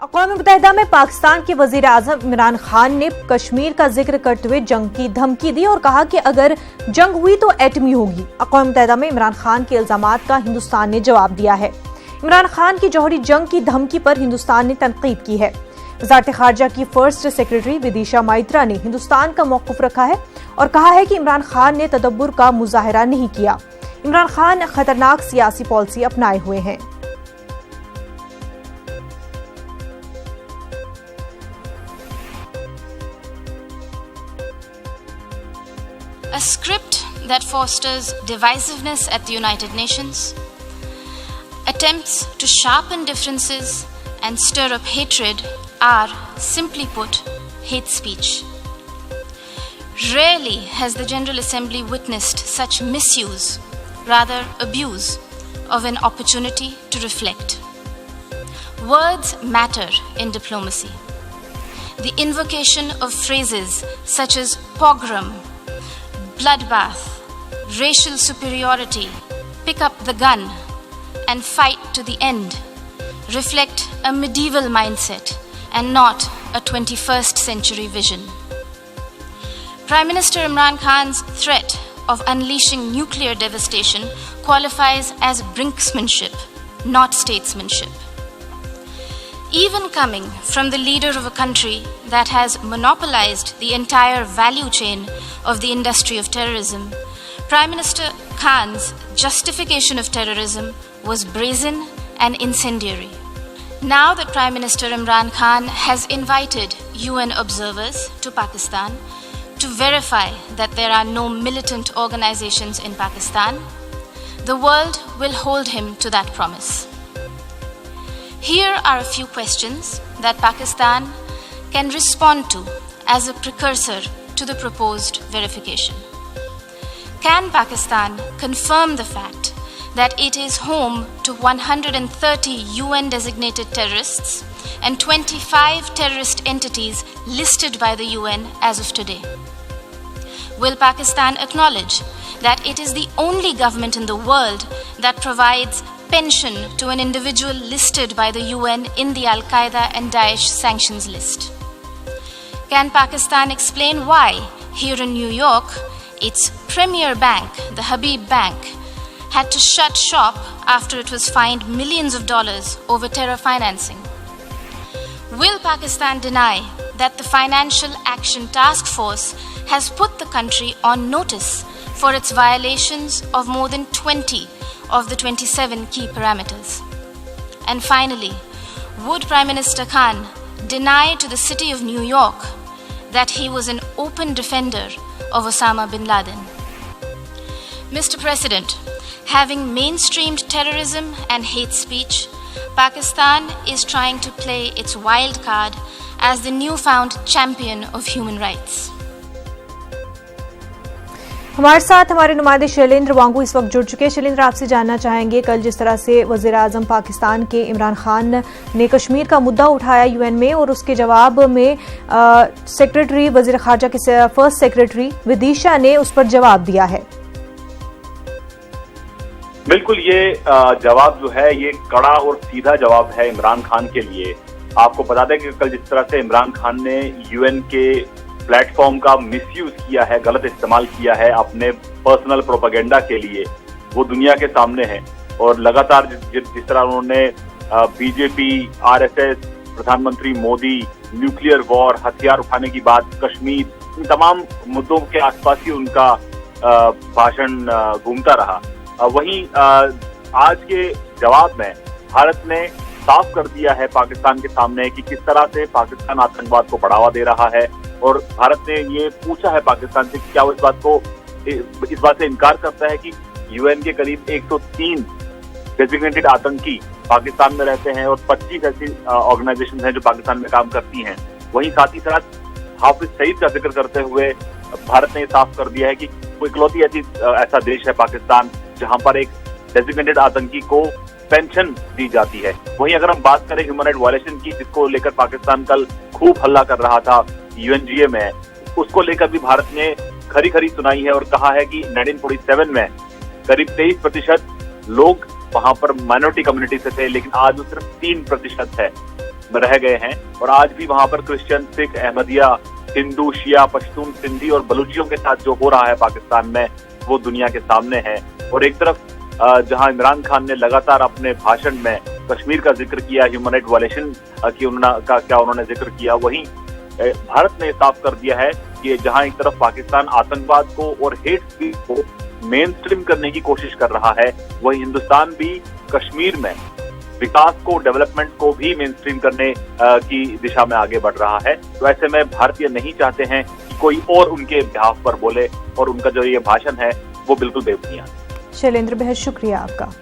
अक़वाम मुत्तहिदा में पाकिस्तान के वज़ीर आज़म इमरान खान ने कश्मीर का जिक्र करते हुए जंग की धमकी दी और कहा कि अगर जंग हुई तो एटमी होगी। अक़वाम मुत्तहिदा में इमरान खान के इल्जामात का हिंदुस्तान ने जवाब दिया है। इमरान खान की जौहरी जंग की धमकी पर हिंदुस्तान ने तनकीद की है। वज़ारत ख़ारजा की फर्स्ट सेक्रेटरी विदिशा माइत्रा ने हिंदुस्तान का मौक़िफ़ रखा है और कहा है कि इमरान खान ने तदब्बुर का मुज़ाहिरा नहीं किया। इमरान खान खतरनाक सियासी पॉलिसी अपनाए हुए हैं। A script that fosters divisiveness at the United Nations, attempts to sharpen differences and stir up hatred are, simply put, hate speech. Rarely has the General Assembly witnessed such misuse, rather abuse, of an opportunity to reflect. Words matter in diplomacy. The invocation of phrases such as pogrom, bloodbath, racial superiority, pick up the gun, and fight to the end reflect a medieval mindset and not a 21st century vision. Prime Minister Imran Khan's threat of unleashing nuclear devastation qualifies as brinksmanship, not statesmanship. Even coming from the leader of a country that has monopolized the entire value chain of the industry of terrorism, Prime Minister Khan's justification of terrorism was brazen and incendiary. Now that Prime Minister Imran Khan has invited UN observers to Pakistan to verify that there are no militant organizations in Pakistan, the world will hold him to that promise. Here are a few questions that Pakistan can respond to as a precursor to the proposed verification. Can Pakistan confirm the fact that it is home to 130 UN designated terrorists and 25 terrorist entities listed by the UN as of today? Will Pakistan acknowledge that it is the only government in the world that provides pension to an individual listed by the UN in the Al-Qaeda and Daesh sanctions list? Can Pakistan explain why, here in New York, its premier bank, the Habib Bank, had to shut shop after it was fined millions of dollars over terror financing? Will Pakistan deny that the Financial Action Task Force has put the country on notice for its violations of more than 20 of the 27 key parameters? And finally, would Prime Minister Khan deny to the city of New York that he was an open defender of Osama bin Laden? Mr. President, having mainstreamed terrorism and hate speech, Pakistan is trying to play its wild card as the newfound champion of human rights. हमारे साथ हमारे नुमाइंदे शैलेंद्र वांगू इस वक्त जुड़ चुके हैं। शैलेंद्र, आपसे जानना चाहेंगे, कल जिस तरह से वज़ीर आज़म पाकिस्तान के इमरान खान ने कश्मीर का मुद्दा उठाया यूएन में और उसके जवाब में सेक्रेटरी वज़ीर ख़ारजा के फर्स्ट सेक्रेटरी विदिशा ने उस पर जवाब दिया है। बिल्कुल, ये जवाब जो है ये कड़ा और सीधा जवाब है इमरान खान के लिए। आपको बता दें कि कल जिस तरह से इमरान खान ने यूएन के प्लेटफॉर्म का मिसयूज किया है, गलत इस्तेमाल किया है अपने पर्सनल प्रोपेगेंडा के लिए, वो दुनिया के सामने है। और लगातार जिस तरह उन्होंने बीजेपी, आरएसएस, प्रधानमंत्री मोदी, न्यूक्लियर वॉर, हथियार उठाने की बात, कश्मीर, इन तमाम मुद्दों के आसपास ही उनका भाषण घूमता रहा। वहीं आज के जवाब में भारत ने साफ कर दिया है पाकिस्तान के सामने कि किस तरह से पाकिस्तान आतंकवाद को बढ़ावा दे रहा है। और भारत ने ये पूछा है पाकिस्तान से कि क्या वो इस बात से इनकार करता है कि यूएन के करीब 103 डेजिग्नेटेड आतंकी पाकिस्तान में रहते हैं और 25 ऐसी ऑर्गेनाइजेशन हैं जो पाकिस्तान में काम करती हैं। वहीं साथ ही साथ हाफिज सईद का जिक्र करते हुए भारत ने साफ कर दिया है कि वो इकलौती ऐसा देश है पाकिस्तान जहां पर एक डेजिग्नेटेड आतंकी को पेंशन दी जाती है। वहीं अगर हम बात करें ह्यूमन राइट वायलेशन की, जिसको लेकर पाकिस्तान कल खूब हल्ला कर रहा था यूएनजीए में, उसको लेकर भी भारत ने खरी खरी सुनाई है और कहा है कि 1947 में करीब 23% लोग वहां पर माइनॉरिटी कम्युनिटी से थे, लेकिन आज वो सिर्फ 3% है। रह गए हैं और आज भी वहां पर क्रिश्चियन, सिख, अहमदिया, हिंदू, शिया, पश्तून, सिंधी और बलूचियों के साथ जो हो रहा है पाकिस्तान में, वो दुनिया के सामने है। और एक तरफ जहां इमरान खान ने लगातार अपने भाषण में कश्मीर का जिक्र किया, ह्यूमन राइट वायलेशन का उन्होंने जिक्र किया, वहीं भारत ने साफ कर दिया है कि जहां एक तरफ पाकिस्तान आतंकवाद को और हेट स्पीच को मेन स्ट्रीम करने की कोशिश कर रहा है, वहीं हिंदुस्तान भी कश्मीर में विकास को, डेवलपमेंट को भी मेन स्ट्रीम करने की दिशा में आगे बढ़ रहा है। तो ऐसे में भारतीय नहीं चाहते हैं कि कोई और उनके बिहाफ पर बोले और उनका जो ये भाषण है वो बिल्कुल बेबुनियाद। शैलेंद्र, बेहद शुक्रिया आपका।